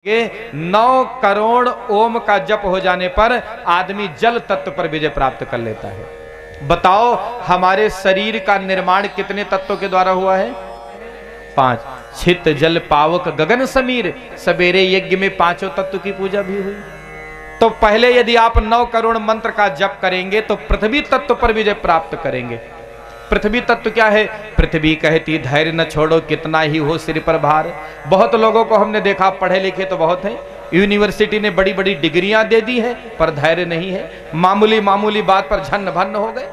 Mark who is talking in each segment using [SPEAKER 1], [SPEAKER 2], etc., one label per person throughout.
[SPEAKER 1] के 9 करोड़ ओम का जप हो जाने पर आदमी जल तत्व पर विजय प्राप्त कर लेता है। बताओ हमारे शरीर का निर्माण कितने तत्वों के द्वारा हुआ है? 5। छित जल पावक गगन समीर, सवेरे यज्ञ में 5 तत्व की पूजा भी हुई। तो पहले यदि आप 9 करोड़ मंत्र का जप करेंगे तो पृथ्वी तत्व पर विजय प्राप्त करेंगे। पृथ्वी तत्व क्या है? पृथ्वी कहती धैर्य न छोड़ो कितना ही हो सिर पर भार। बहुत लोगों को हमने देखा पढ़े लिखे तो बहुत हैं, यूनिवर्सिटी ने बड़ी बड़ी डिग्रियां दे दी है पर धैर्य नहीं है, मामूली मामूली बात पर झन्न भन्न हो गए।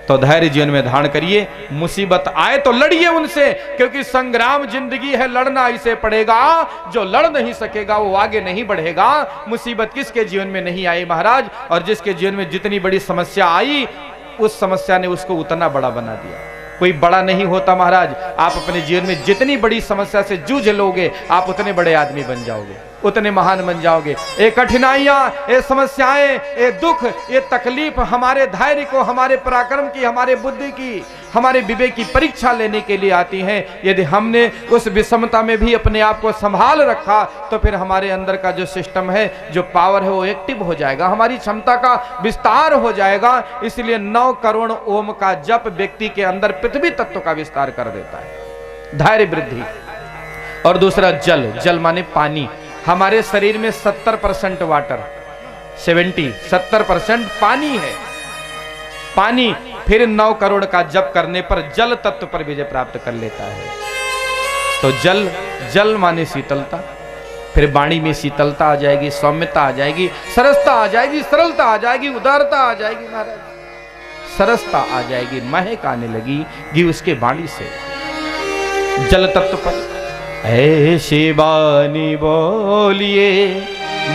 [SPEAKER 1] तो धैर्य जीवन में धारण करिए, मुसीबत आए तो लड़िए उनसे, क्योंकि संग्राम जिंदगी है, लड़ना इसे पड़ेगा। जो लड़ नहीं सकेगा वो आगे नहीं बढ़ेगा। मुसीबत किसके जीवन में नहीं आई महाराज? और जिसके जीवन में जितनी बड़ी समस्या आई उस समस्या ने उसको उतना बड़ा बना दिया। कोई बड़ा नहीं होता महाराज। आप अपने जीवन में जितनी बड़ी समस्या से जूझ लोगे आप उतने बड़े आदमी बन जाओगे, उतने महान बन जाओगे। ये कठिनाइयां, ये समस्याएं, ये दुख, ये तकलीफ हमारे धैर्य को, हमारे पराक्रम की, हमारे बुद्धि की, हमारे विवेक की परीक्षा लेने के लिए आती हैं। यदि हमने उस विषमता में भी अपने आप को संभाल रखा तो फिर हमारे अंदर का जो सिस्टम है, जो पावर है, वो एक्टिव हो जाएगा, हमारी क्षमता का विस्तार हो जाएगा। इसलिए 9 करोड़ ओम का जप व्यक्ति के अंदर पृथ्वी तत्व का विस्तार कर देता है, धैर्य वृद्धि। और दूसरा जल, जल माने पानी। हमारे शरीर में 70% वाटर, 70% पानी है, पानी। फिर 9 करोड़ का जप करने पर जल तत्व पर विजय प्राप्त कर लेता है। तो जल, जल माने शीतलता। फिर वाणी में शीतलता आ जाएगी, सौम्यता आ जाएगी, सरसता आ जाएगी, सरलता आ जाएगी, उदारता आ जाएगी महाराज, सरसता आ जाएगी, महक आने लगेगी उसके वाणी से। जल तत्व पर ऐसी वाणी बोलिए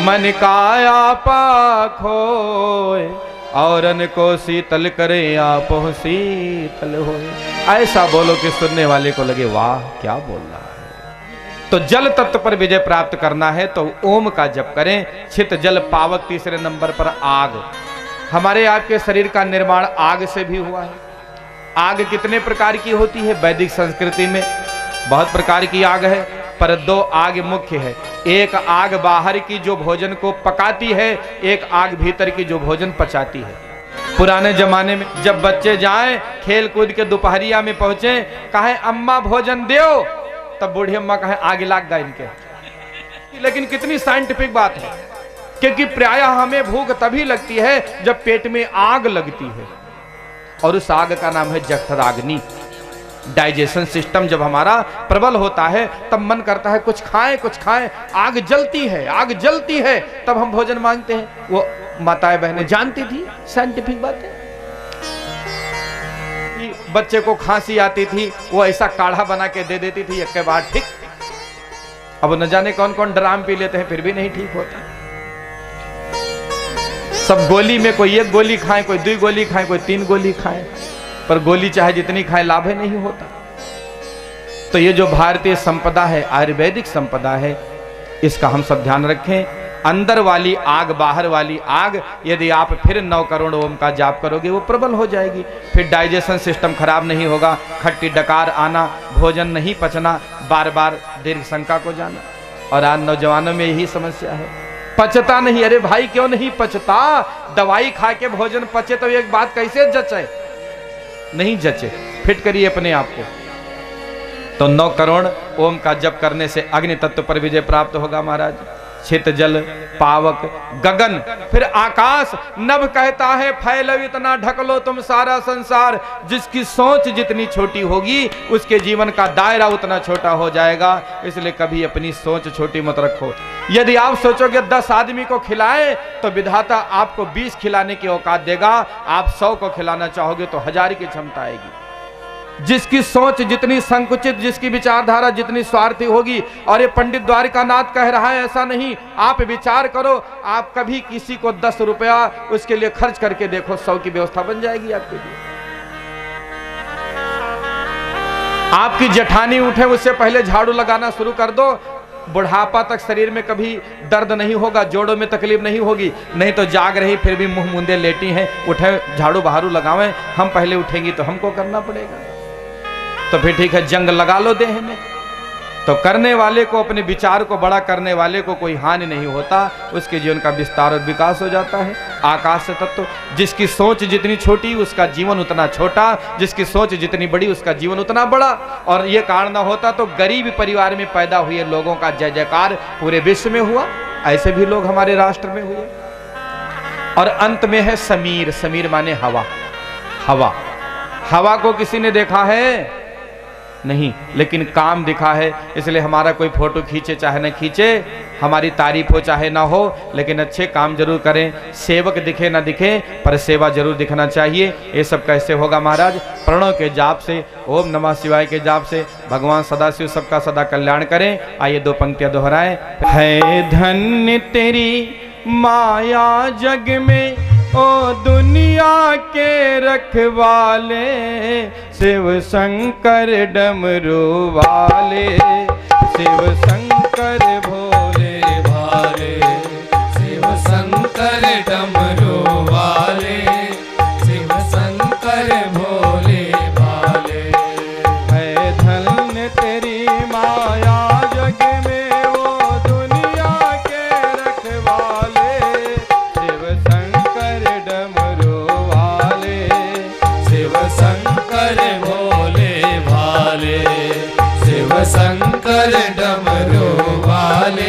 [SPEAKER 1] मन काया पाखोए, औरन को शीतल करे आप शीतल होए। ऐसा बोलो कि सुनने वाले को लगे वाह क्या बोल रहा है। तो जल तत्व पर विजय प्राप्त करना है तो ओम का जप करें। छित जल पावक, तीसरे नंबर पर आग। हमारे आपके शरीर का निर्माण आग से भी हुआ है। आग कितने प्रकार की होती है? वैदिक संस्कृति में बहुत प्रकार की आग है, पर 2 आग मुख्य है। एक आग बाहर की जो भोजन को पकाती है, एक आग भीतर की जो भोजन पचाती है। पुराने जमाने में जब बच्चे जाएं खेल कूद के दोपहरिया में पहुंचे, कहे अम्मा भोजन दो, तब बूढ़ी अम्मा कहे आग लाग गए इनके। लेकिन कितनी साइंटिफिक बात है, क्योंकि प्रायः हमें भूख तभी लगती है जब पेट में आग लगती है, और उस आग का नाम है जठराग्नि। डाइजेशन सिस्टम जब हमारा प्रबल होता है तब मन करता है कुछ खाएं कुछ खाएं, आग जलती है, आग जलती है, तब हम भोजन मांगते हैं। वो माताएं बहनें जानती थी, साइंटिफिक बात है। बच्चे को खांसी आती थी, वो ऐसा काढ़ा बना के दे देती थी, एक के बाद ठीक। अब न जाने कौन कौन ड्राम पी लेते हैं फिर भी नहीं ठीक होता। सब गोली में, कोई 1 गोली खाए, कोई 2 गोली खाए, कोई 3 गोली खाए, पर गोली चाहे जितनी खाए लाभ ही नहीं होता। तो ये जो भारतीय संपदा है, आयुर्वेदिक संपदा है, इसका हम सब ध्यान रखें। अंदर वाली आग, बाहर वाली आग, यदि आप फिर 9 करोड़ ओम का जाप करोगे वो प्रबल हो जाएगी। फिर डाइजेशन सिस्टम खराब नहीं होगा, खट्टी डकार आना, भोजन नहीं पचना, बार बार दीर्घ शंका को जाना। और आज नौजवानों में यही समस्या है, पचता नहीं। अरे भाई क्यों नहीं पचता? दवाई खा के भोजन पचे तो एक बात कैसे जचे? नहीं जचे। फिट करिए अपने आप को। तो 9 करोड़ ओम का जप करने से अग्नि तत्व पर विजय प्राप्त होगा महाराज। छित जल पावक गगन, फिर आकाश। नभ कहता है फैलो इतना, ढक लो तुम सारा संसार। जिसकी सोच जितनी छोटी होगी उसके जीवन का दायरा उतना छोटा हो जाएगा। इसलिए कभी अपनी सोच छोटी मत रखो। यदि आप सोचोगे 10 आदमी को खिलाएं तो विधाता आपको 20 खिलाने की औकात देगा। आप 100 को खिलाना चाहोगे तो 1000 की क्षमता आएगी। जिसकी सोच जितनी संकुचित, जिसकी विचारधारा जितनी स्वार्थी होगी। और ये पंडित द्वारिकानाथ कह रहा है ऐसा नहीं, आप विचार करो। आप कभी किसी को 10 रुपया उसके लिए खर्च करके देखो, 100 की व्यवस्था बन जाएगी आपके लिए। आपकी जेठानी उठे उससे पहले झाड़ू लगाना शुरू कर दो, बुढ़ापा तक शरीर में कभी दर्द नहीं होगा, जोड़ों में तकलीफ नहीं होगी। नहीं तो जाग रही फिर भी मुंह मुंदे लेटी हैं, उठे झाड़ू बहारू लगावें, हम पहले उठेंगी तो हमको करना पड़ेगा। तो फिर ठीक है, जंग लगा लो देह में। तो करने वाले को, अपने विचार को बड़ा करने वाले को कोई हानि नहीं होता, उसके जीवन का विस्तार और विकास हो जाता है। आकाश से तत्व, जिसकी सोच जितनी छोटी उसका जीवन उतना छोटा, जिसकी सोच जितनी बड़ी उसका जीवन उतना बड़ा। और ये कारण न होता तो गरीब परिवार में पैदा हुए लोगों का जय जयकार पूरे विश्व में हुआ। ऐसे भी लोग हमारे राष्ट्र में हुए। और अंत में है समीर। समीर माने हवा। हवा, हवा को किसी ने देखा है? नहीं, लेकिन काम दिखा है। इसलिए हमारा कोई फोटो खींचे चाहे न खींचे, हमारी तारीफ हो चाहे ना हो, लेकिन अच्छे काम जरूर करें। सेवक दिखे ना दिखे, पर सेवा जरूर दिखना चाहिए। ये सब कैसे होगा महाराज? प्रणव के जाप से, ओम नमः शिवाय के जाप से। भगवान सदाशिव सबका सदा कल्याण करें। आइए दो पंक्तियां दोहराएं। है धन्य तेरी माया जग में, ओ दुनिया के रखवाले, शिव शंकर डमरू वाले, शिव शंकर भोले भाले,
[SPEAKER 2] शिव शंकर डमरू वाले, शिव शंकर भोले भाले।
[SPEAKER 1] है धन्य तेरी माया जग में, वो दुनिया के रखवाले, शिव शंकर डमरू वाले,
[SPEAKER 2] शिव शंकर भोले भाले, शिव शंकर डमरू वाले,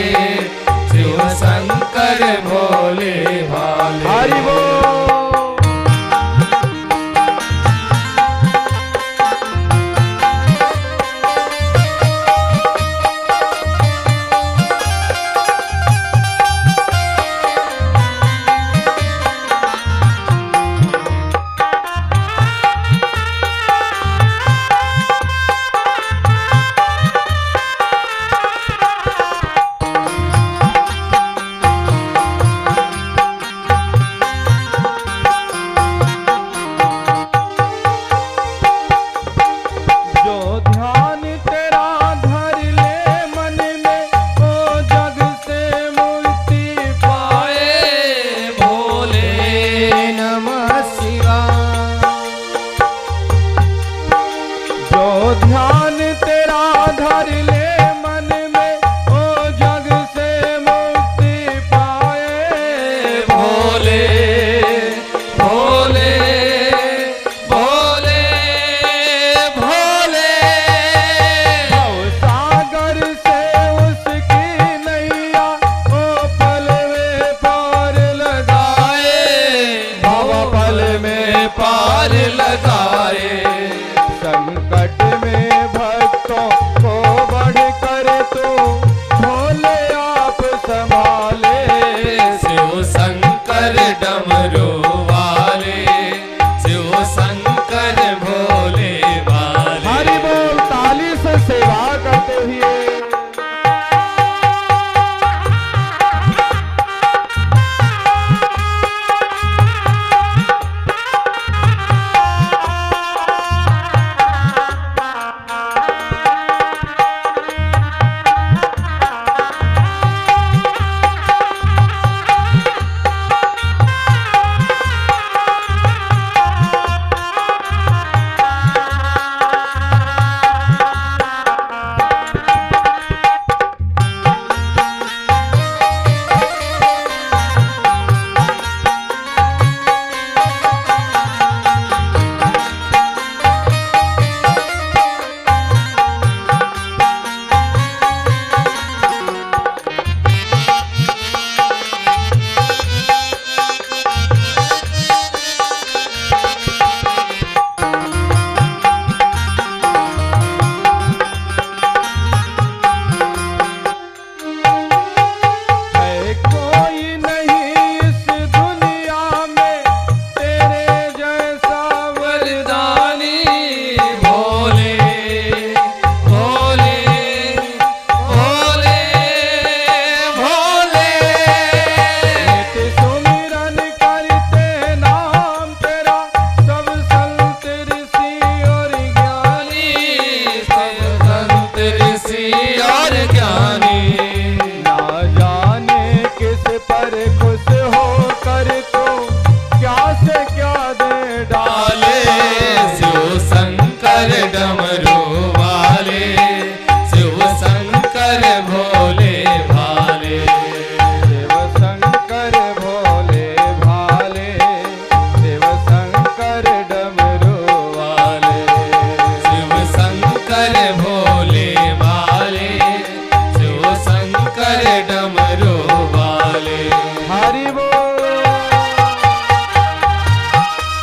[SPEAKER 2] डमरू वाले।
[SPEAKER 1] हरि बोल।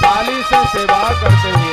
[SPEAKER 1] ताली से सेवा करते हुए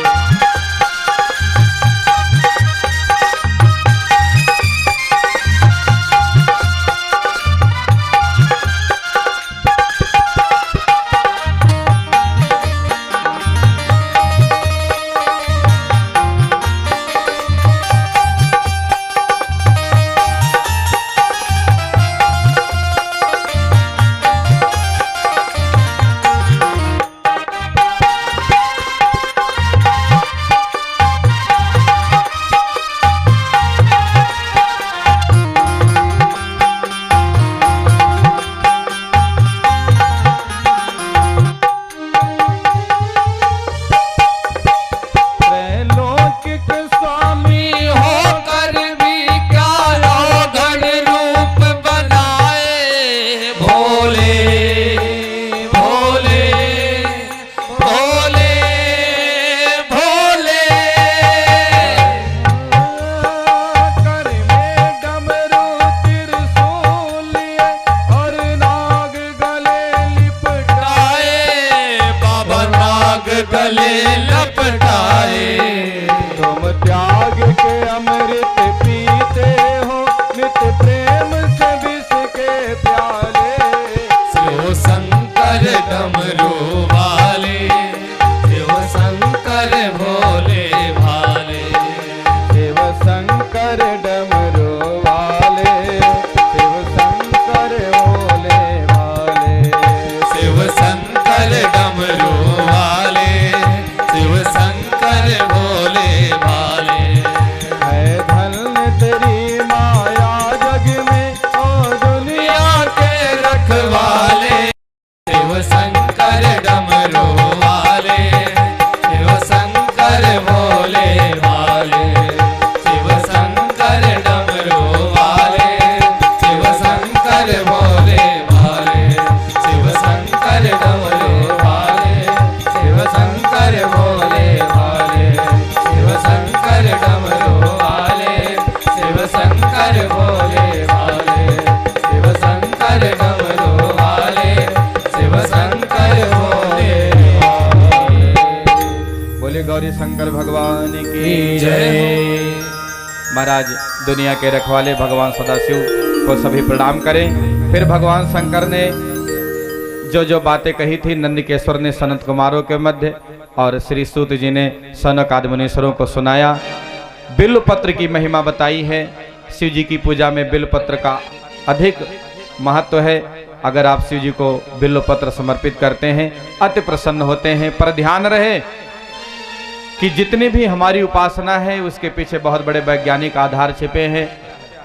[SPEAKER 2] गले लपटाए।
[SPEAKER 1] तुम त्याग के अमृत पीते हो, नित प्रेम से विष के प्याले।
[SPEAKER 2] शिव शंकर डमरू वाले, शिव शंकर भोले भाले।
[SPEAKER 1] शिव शंकर डमरू वाले, शिव शंकर भोले भाले।
[SPEAKER 2] शिव शंकर डमरू वाले, शिव शंकर भोले भाले।
[SPEAKER 1] है धन्य तेरी माया जग में, ओ दुनिया के
[SPEAKER 2] रखवाले। शिव शंकर डमरू वाले, शिव शंकर भोले भाले। शिव शंकर डमरू वाले, शिव शंकर भोले भाले। शिव शंकर डमरू वाले, शिव शंकर भोले भाले। शिव शंकर डमरू वाले, शिव शंकर भोले भाले। शिव शंकर डमरू वाले, शिव शंकर भोले भाले।
[SPEAKER 1] बोले गौरी शंकर भगवान की
[SPEAKER 2] जय।
[SPEAKER 1] महाराज दुनिया के रखवाले भगवान सदाशिव को सभी प्रणाम करें। फिर भगवान शंकर ने जो जो बातें कही थी नंदिकेश्वर ने सनत कुमारों के मध्य और श्री सूत जी ने सनक आदि मुनीश्वरों को सुनाया। बिल्व पत्र की महिमा बताई है। शिव जी की पूजा में बिल्व पत्र का अधिक महत्व है। अगर आप शिव जी को बिल्व पत्र समर्पित करते हैं अति प्रसन्न होते हैं। पर ध्यान रहे कि जितनी भी हमारी उपासना है उसके पीछे बहुत बड़े वैज्ञानिक आधार छिपे हैं।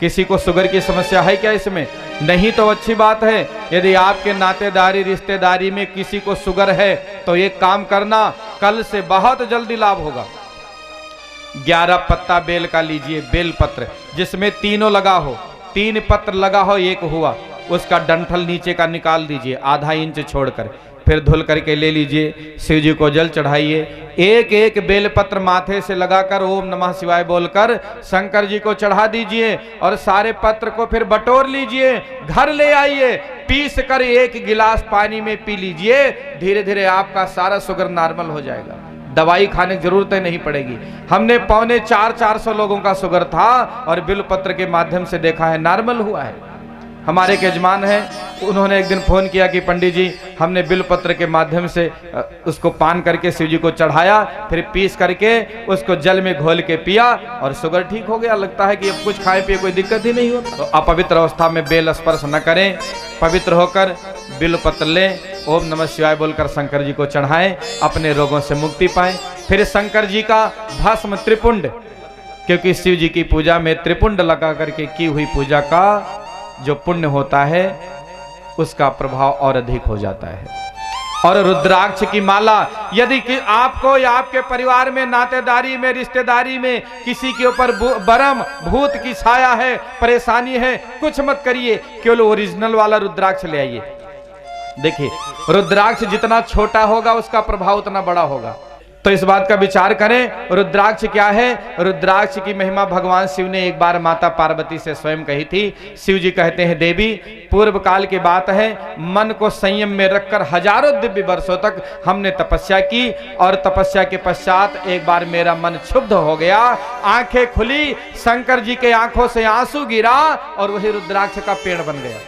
[SPEAKER 1] किसी को शुगर की समस्या है क्या इसमें? नहीं तो अच्छी बात है। यदि आपके नातेदारी रिश्तेदारी में किसी को शुगर है तो एक काम करना, कल से बहुत जल्दी लाभ होगा। 11 पत्ता बेल का लीजिए, बेल पत्र जिसमें तीनों लगा हो, 3 पत्र लगा हो, एक हुआ, उसका डंठल नीचे का निकाल दीजिए आधा इंच छोड़कर, फिर धुल करके ले लीजिए। शिव जी को जल चढ़ाइए। एक एक बेलपत्र माथे से लगाकर ओम नमः शिवाय बोलकर शंकर जी को चढ़ा दीजिए और सारे पत्र को फिर बटोर लीजिए, घर ले आइए, पीस कर 1 गिलास पानी में पी लीजिए। धीरे धीरे आपका सारा शुगर नॉर्मल हो जाएगा। दवाई खाने की जरूरत नहीं पड़ेगी। हमने 450 लोगों का शुगर था और बिल्वपत्र के माध्यम से देखा है, नॉर्मल हुआ है। हमारे एक यजमान है, उन्होंने एक दिन फोन किया कि पंडित जी हमने बिल्वपत्र के माध्यम से उसको पान करके शिव जी को चढ़ाया, फिर पीस करके उसको जल में घोल के पिया और शुगर ठीक हो गया। लगता है कि अब कुछ खाए पिए कोई दिक्कत ही नहीं होता। तो अपवित्र अवस्था में बेल स्पर्श न करें, पवित्र होकर बिल्वपत्र लें, ओम नमः शिवाय बोलकर शंकर जी को चढ़ाएं, अपने रोगों से मुक्ति पाएं। फिर शंकर जी का भस्म त्रिपुंड, क्योंकि शिव जी की पूजा में त्रिपुंड लगा करके की हुई पूजा का जो पुण्य होता है उसका प्रभाव और अधिक हो जाता है। और रुद्राक्ष की माला, यदि कि आपको या आपके परिवार में, नातेदारी में, रिश्तेदारी में किसी के ऊपर बरम भूत की छाया है, परेशानी है, कुछ मत करिए, केवल ओरिजिनल वाला रुद्राक्ष ले आइए। देखिए रुद्राक्ष जितना छोटा होगा उसका प्रभाव उतना बड़ा होगा। तो इस बात का विचार करें, रुद्राक्ष क्या है? रुद्राक्ष की महिमा भगवान शिव ने एक बार माता पार्वती से स्वयं कही थी। शिव जी कहते हैं, देवी पूर्व काल की बात है, मन को संयम में रखकर हजारों दिव्य वर्षों तक हमने तपस्या की और तपस्या के पश्चात एक बार मेरा मन क्षुब्ध हो गया, आंखें खुली, शंकर जी के आंखों से आंसू गिरा और वही रुद्राक्ष का पेड़ बन गया।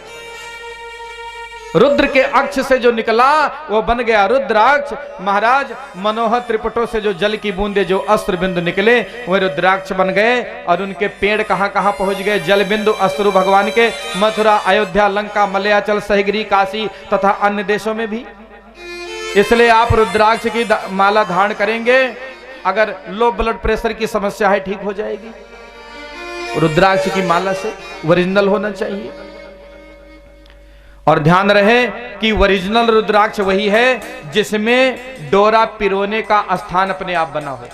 [SPEAKER 1] रुद्र के अक्ष से जो निकला वो बन गया रुद्राक्ष। महाराज मनोहर त्रिपुटों से जो जल की बूंदे, जो अस्त्र बिंदु निकले, वह रुद्राक्ष बन गए और उनके पेड़ कहां कहां पहुंच गए? जल बिंदु अश्रु भगवान के मथुरा, अयोध्या, लंका, मलयाचल, सहगिरी, काशी तथा अन्य देशों में भी। इसलिए आप रुद्राक्ष की माला धारण करेंगे, अगर लो ब्लड प्रेशर की समस्या है ठीक हो जाएगी। रुद्राक्ष की माला से ओरिजिनल होना चाहिए। और ध्यान रहे कि ओरिजिनल रुद्राक्ष वही है जिसमें डोरा पिरोने का स्थान अपने आप बना हो।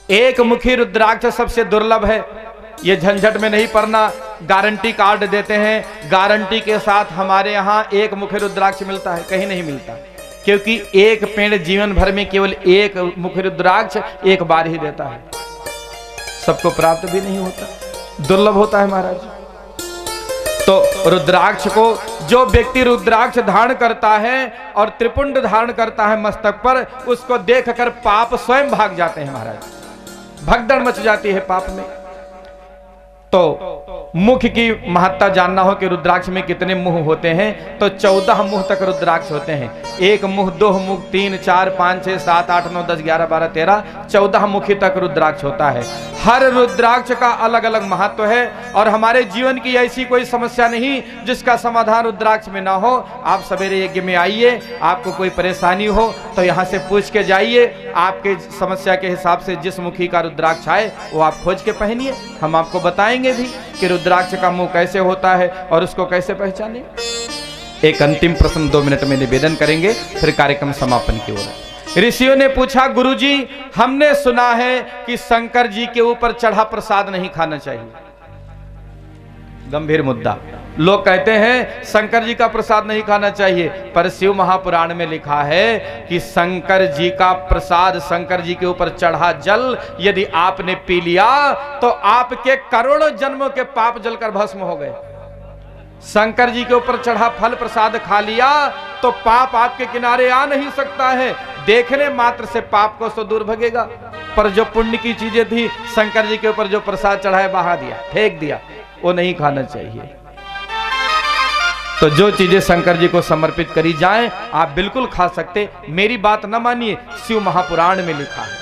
[SPEAKER 1] एक मुखी रुद्राक्ष सबसे दुर्लभ है, ये झंझट में नहीं पड़ना। गारंटी कार्ड देते हैं, गारंटी के साथ हमारे यहां एक मुखी रुद्राक्ष मिलता है, कहीं नहीं मिलता, क्योंकि एक पेड़ जीवन भर में केवल एक मुखी रुद्राक्ष एक बार ही देता है, सबको प्राप्त भी नहीं होता, दुर्लभ होता है महाराज। तो रुद्राक्ष को जो व्यक्ति रुद्राक्ष धारण करता है और त्रिपुंड धारण करता है मस्तक पर, उसको देखकर पाप स्वयं भाग जाते हैं महाराज, भगदड़ मच जाती है पाप में। तो मुख की महत्ता जानना हो कि रुद्राक्ष में कितने मुंह होते हैं, तो 14 मुंह तक रुद्राक्ष होते हैं। एक मुंह, दो मुंह, 3, 4, 5, 6, 7, 8, 9, 10, 11, 12, 13, 14 मुखी तक रुद्राक्ष होता है। हर रुद्राक्ष का अलग अलग महत्व है और हमारे जीवन की ऐसी कोई समस्या नहीं जिसका समाधान रुद्राक्ष में ना हो। आप सवेरे यज्ञ में आइए, आपको कोई परेशानी हो तो यहाँ से पूछ के जाइए, आपके समस्या के हिसाब से जिस मुखी का रुद्राक्ष आए वो आप खोज के पहनिए, हम आपको बताएंगे भी कि रुद्राक्ष का मुंह कैसे होता है और उसको कैसे पहचाने। एक अंतिम प्रश्न 2 मिनट में निवेदन करेंगे, फिर कार्यक्रम समापन की ओर है। ऋषियों ने पूछा, गुरुजी हमने सुना है कि शंकर जी के ऊपर चढ़ा प्रसाद नहीं खाना चाहिए। गंभीर मुद्दा। लोग कहते हैं शंकर जी का प्रसाद नहीं खाना चाहिए, पर शिव महापुराण में लिखा है कि शंकर जी का प्रसाद, शंकर जी के ऊपर चढ़ा जल यदि आपने पी लिया तो आपके करोड़ों जन्मों के पाप जलकर भस्म हो गए। शंकर जी के ऊपर चढ़ा फल प्रसाद खा लिया तो पाप आपके किनारे आ नहीं सकता है, देखने मात्र से पाप को तो दूर भगेगा, पर जो पुण्य की चीजें थी शंकर जी के ऊपर जो प्रसाद चढ़ाए बहा दिया, फेंक दिया, वो नहीं खाना चाहिए। तो जो चीजें शंकर जी को समर्पित करी जाएं आप बिल्कुल खा सकते, मेरी बात न मानिए, शिव महापुराण में लिखा है।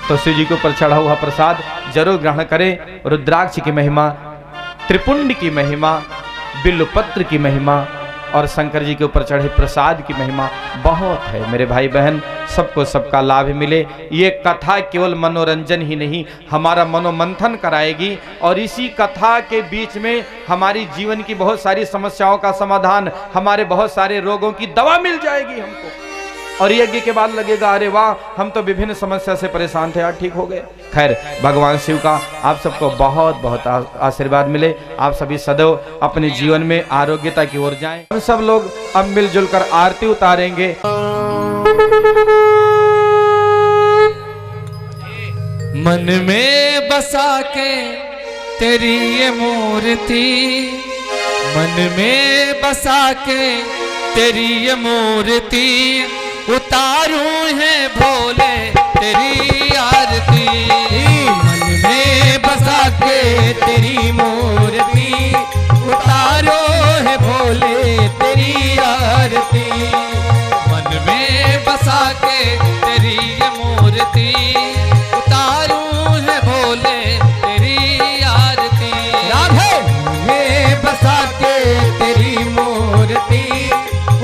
[SPEAKER 1] तो शिव जी के ऊपर चढ़ा हुआ प्रसाद जरूर ग्रहण करें। रुद्राक्ष की महिमा, त्रिपुंड की महिमा, बिल्वपत्र की महिमा और शंकर जी के ऊपर चढ़े प्रसाद की महिमा बहुत है। मेरे भाई बहन, सबको सबका लाभ मिले। ये कथा केवल मनोरंजन ही नहीं, हमारा मनोमंथन कराएगी और इसी कथा के बीच में हमारी जीवन की बहुत सारी समस्याओं का समाधान, हमारे बहुत सारे रोगों की दवा मिल जाएगी हमको। और यज्ञ के बाद लगेगा अरे वाह, हम तो विभिन्न समस्या से परेशान थे, आज ठीक हो गए। खैर, भगवान शिव का आप सबको बहुत बहुत आशीर्वाद मिले। आप सभी सदैव अपने जीवन में आरोग्यता की ओर जाएं। हम सब लोग अब मिलजुल कर आरती उतारेंगे।
[SPEAKER 2] मन में बसा के तेरी ये मूर्ति, मन में बसा के तेरी ये मूर्ति, उतारूं है भोले तेरी आरती। मन में बसा के तेरी मूर्ति, उतारो है भोले तेरी आरती। मन में बसा के तेरी ये मूर्ति, उतारूं है भोले तेरी आरती। राधे में बसा के तेरी मूर्ति,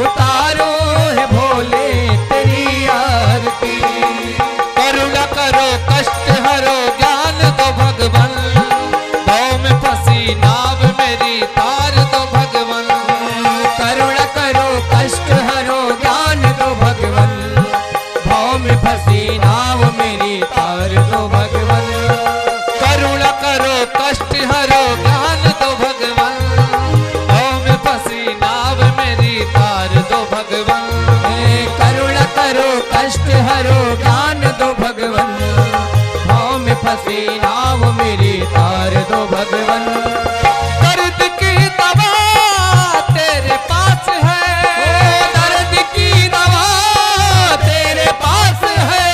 [SPEAKER 2] उतारो है भोले तेरी आरती। करुणा करो कष्ट हरो ज्ञान दो भगवन, भाव में फंसी नाव मेरी तार दो भगवन। करुणा करो कष्ट हरो ज्ञान दो भगवन, भाव में फंसी नाव मेरी कर दो भगवन। दर्द की दवा तेरे पास है, दर्द की दवा तेरे पास है,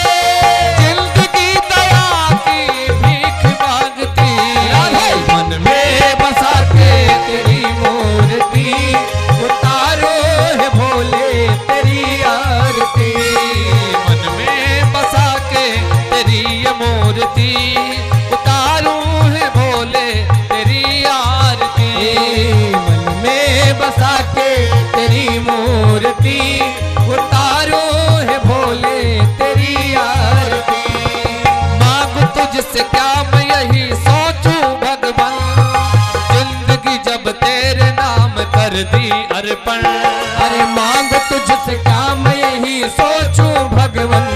[SPEAKER 2] जिंदगी दया की भीख मांगती, मन में बसा के तेरी मूर्ति, उतारो है भोले तेरी आरती, मन में बसा के तेरी ये मूर्ति, उतारूं है भोले तेरी आरती, मन में बसा के तेरी मूर्ति, उतारो है भोले तेरी आरती। मांग तुझसे क्या मैं यही सोचूं भगवान, जिंदगी जब तेरे नाम कर दी अर्पण। अरे मांग तुझसे क्या मैं यही सोचूं भगवन,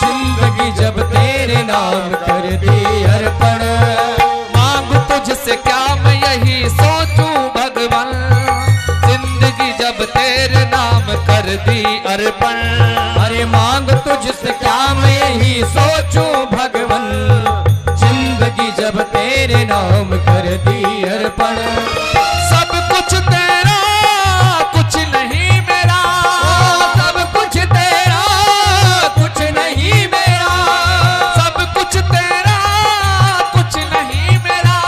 [SPEAKER 2] जिंदगी जब तेरे नाम कर दी अर्पण। मांग तुझसे क्या मैं यही सोचूं भगवन, जिंदगी जब तेरे नाम कर दी अर्पण। अरे मांग तुझसे क्या मैं यही सोचूं भगवन, जिंदगी जब तेरे नाम कर दी अर्पण। सब कुछ तेरा कुछ नहीं मेरा, सब कुछ तेरा कुछ नहीं मेरा, सब कुछ तेरा कुछ नहीं मेरा,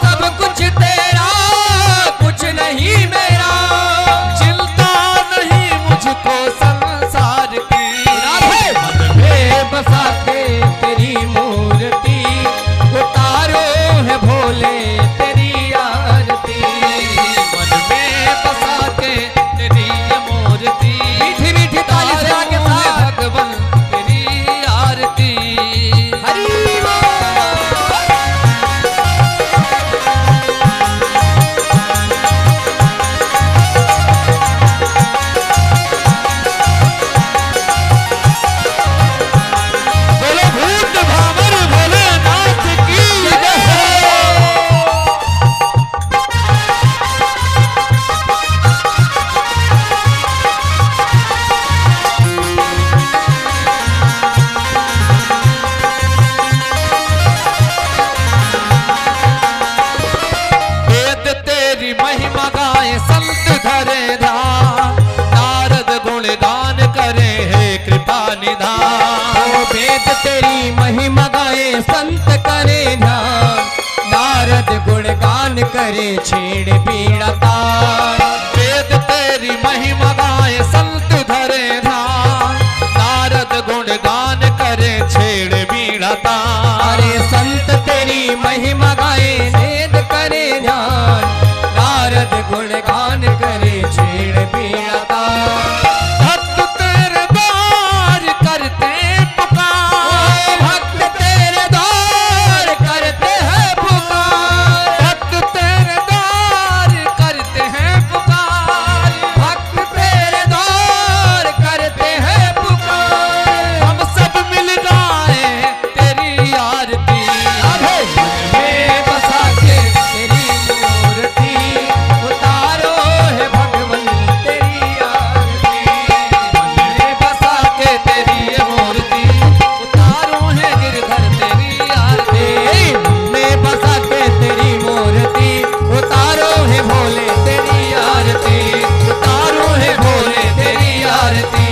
[SPEAKER 2] सब कुछ तेरा कुछ नहीं मेरा, चिंता नहीं मुझको संसार की, मन में बसा के तेरी मूर्ति, उतारो है भोले तेरी आरती, मन में बसा के तेरी ये मूर्ति, मीठी मीठी ताली से आके भगवन तेरी आरती। हरि बोलो भूत भावर भोलेनाथ की जय। वेद तेरी महिमा गाए संत धरे ध्यान, नारद गुण गान करे हे कृपा निधान। वेद तेरी महिमा गाए संत करे ध्यान, नारद गुण गान करे छेड़ पीड़ा तार। वेद तेरी महिमा गाए संत धरे ध्यान, नारद गुण गान करे छेड़ पीड़ा तार। अरे संत तेरी महिमा गाए वेद करे ध्यान, नारद गुण गान करे छेड़ पीड़ा तार। भक्त तेरे द्वार करते पुकार, भक्त तेरे द्वार करते हैं पुकार, भक्त तेरे द्वार करते हैं पुकार, भक्त तेरे द्वार करते हैं पुकार। हम सब मिल गाए तेरी आरती, मन में बसा के तेरी मूर्ति, उतारो है भगवन तेरी आरती, मन में बसा के तेरी ये मूर्ति, उतारो है गिरधर तेरी आरती, मन में बसा के तेरी मूर्ति, उतारो है भोले तेरी आरती, उतारो है भोले तेरी आरती,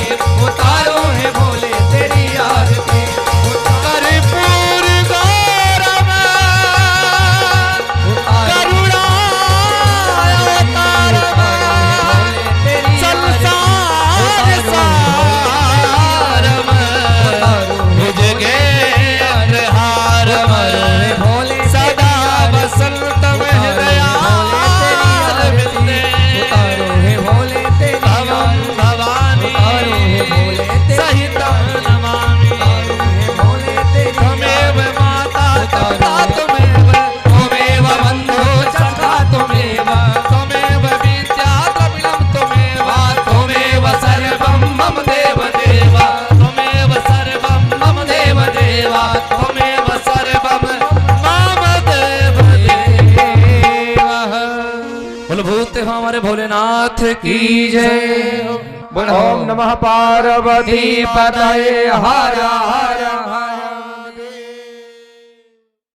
[SPEAKER 2] उतारो है भोले तेरी आरती। कर्पूर गौरव करुणा अवतारम, संसार सारम, भुजगेन्द्र हारम, सदा वसंतम हृदयारविंदे, भवं भवानी सहितं नमामि। त्वमेव माता पिता त्वमेव, त्वमेव बन्धो सखा त्वमेव, त्वमेव विद्या द्रविणं त्वमेव, त्वमेव सर्वं मम देव देव, त्वमेव सर्वं मम देव देव, त्वमेव सर्वं मम देव देव। बोलो भूत हमारे भोलेनाथ की जय।
[SPEAKER 1] ओम नमः पार्वती पतये हर हर